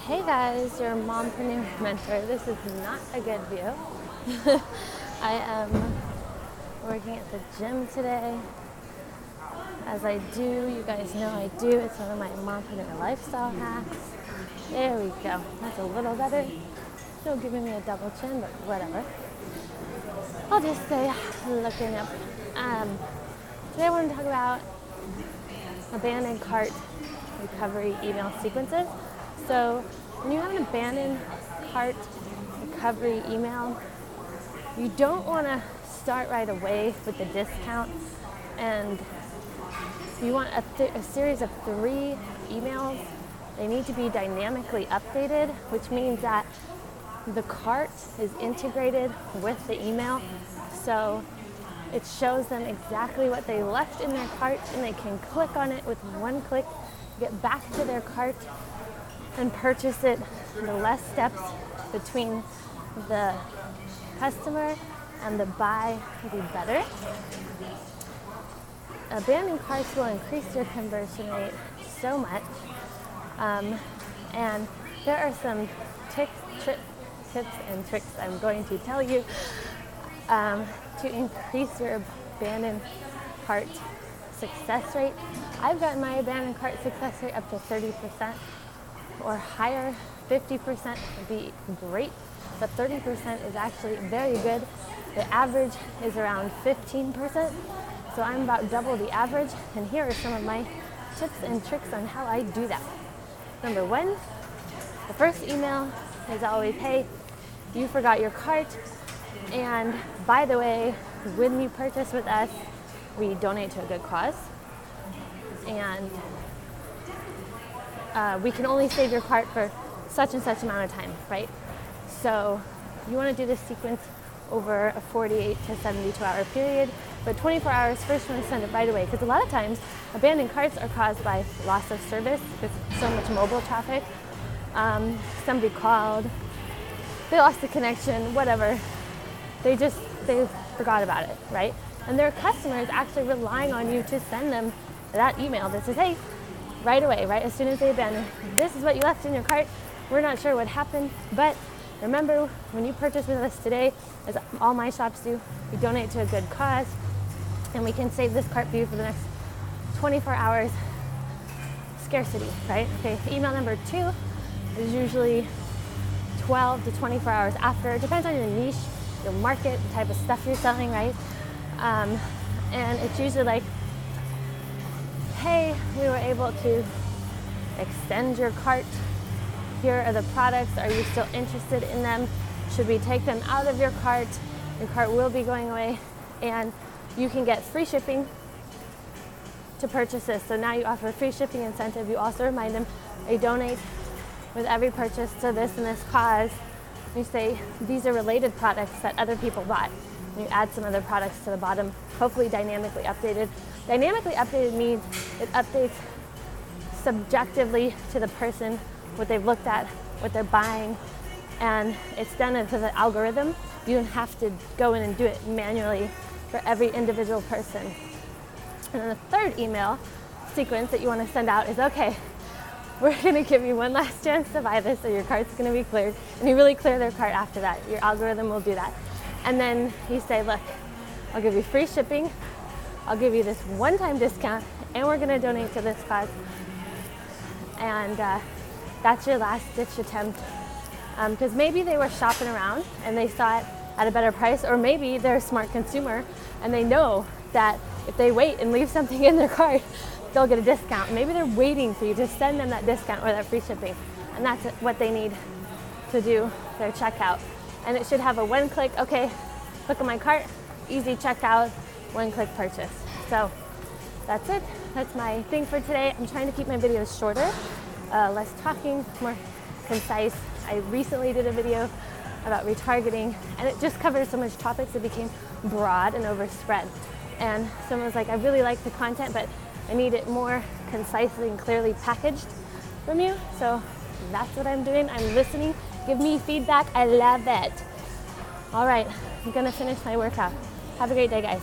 Hey guys, your mompreneur mentor. This is not a good view. I am working at the gym today. As I do, you guys know I do. It's one of my mompreneur lifestyle hacks. There we go. That's a little better. Still giving me a double chin, but whatever. I'll just stay looking up. Today I want to talk about abandoned cart recovery email sequences. So when you have an abandoned cart recovery email, you don't want to start right away with the discount, and you want a series of 3 emails. They need to be dynamically updated, which means that the cart is integrated with the email, so it shows them exactly what they left in their cart, and they can click on it with one click, get back to their cart, and purchase it. The less steps between the customer and the buy, the better. Abandoned carts will increase your conversion rate so much. And there are some tips and tricks I'm going to tell you to increase your abandoned cart success rate. I've gotten my abandoned cart success rate up to 30% or higher. 50% would be great, but 30% is actually very good. The average is around 15%, so I'm about double the average, and here are some of my tips and tricks on how I do that. Number 1, the first email is always, hey, you forgot your cart, and by the way, when you purchase with us, we donate to a good cause, and we can only save your cart for such and such amount of time, right? So you want to do this sequence over a 48 to 72 hour period, but 24 hours first you want to send it right away, because a lot of times abandoned carts are caused by loss of service because so much mobile traffic. Somebody called, they lost the connection, whatever. They forgot about it, right? And their customers actually relying on you to send them that email that says, hey, right away, right? As soon as they abandon, this is what you left in your cart. We're not sure what happened, but remember, when you purchase with us today, as all my shops do, we donate to a good cause, and we can save this cart for you for the next 24 hours. Scarcity, right? Okay, email number 2 is usually 12 to 24 hours after. It depends on your niche, your market, the type of stuff you're selling, right? And it's usually like, hey, we were able to extend your cart. Here are the products. Are you still interested in them? Should we take them out of your cart? Your cart will be going away, and you can get free shipping to purchase this. So now you offer a free shipping incentive. You also remind them they donate with every purchase to this and this cause. You say these are related products that other people bought. And you add some other products to the bottom, hopefully dynamically updated. Dynamically updated means it updates subjectively to the person what they've looked at, what they're buying, and it's done as an algorithm. You don't have to go in and do it manually for every individual person. And then the third email sequence that you want to send out is, okay, we're going to give you one last chance to buy this, so your cart's going to be cleared, and you really clear their cart after that. Your algorithm will do that. And then you say, look, I'll give you free shipping, I'll give you this one-time discount, and we're going to donate to this cause. And that's your last ditch attempt, because maybe they were shopping around and they saw it at a better price, or maybe they're a smart consumer and they know that if they wait and leave something in their cart, they'll get a discount. Maybe they're waiting for you to send them that discount or that free shipping, and that's what they need to do their checkout. And it should have a one-click, okay, look at my cart, easy checkout, one-click purchase. So that's it. That's my thing for today. I'm trying to keep my videos shorter, less talking, more concise. I recently did a video about retargeting, and it just covered so much topics it became broad and overspread. And someone was like, I really like the content, but I need it more concisely and clearly packaged from you. So that's what I'm doing. I'm listening. Give me feedback. I love it. All right, I'm gonna finish my workout. Have a great day, guys.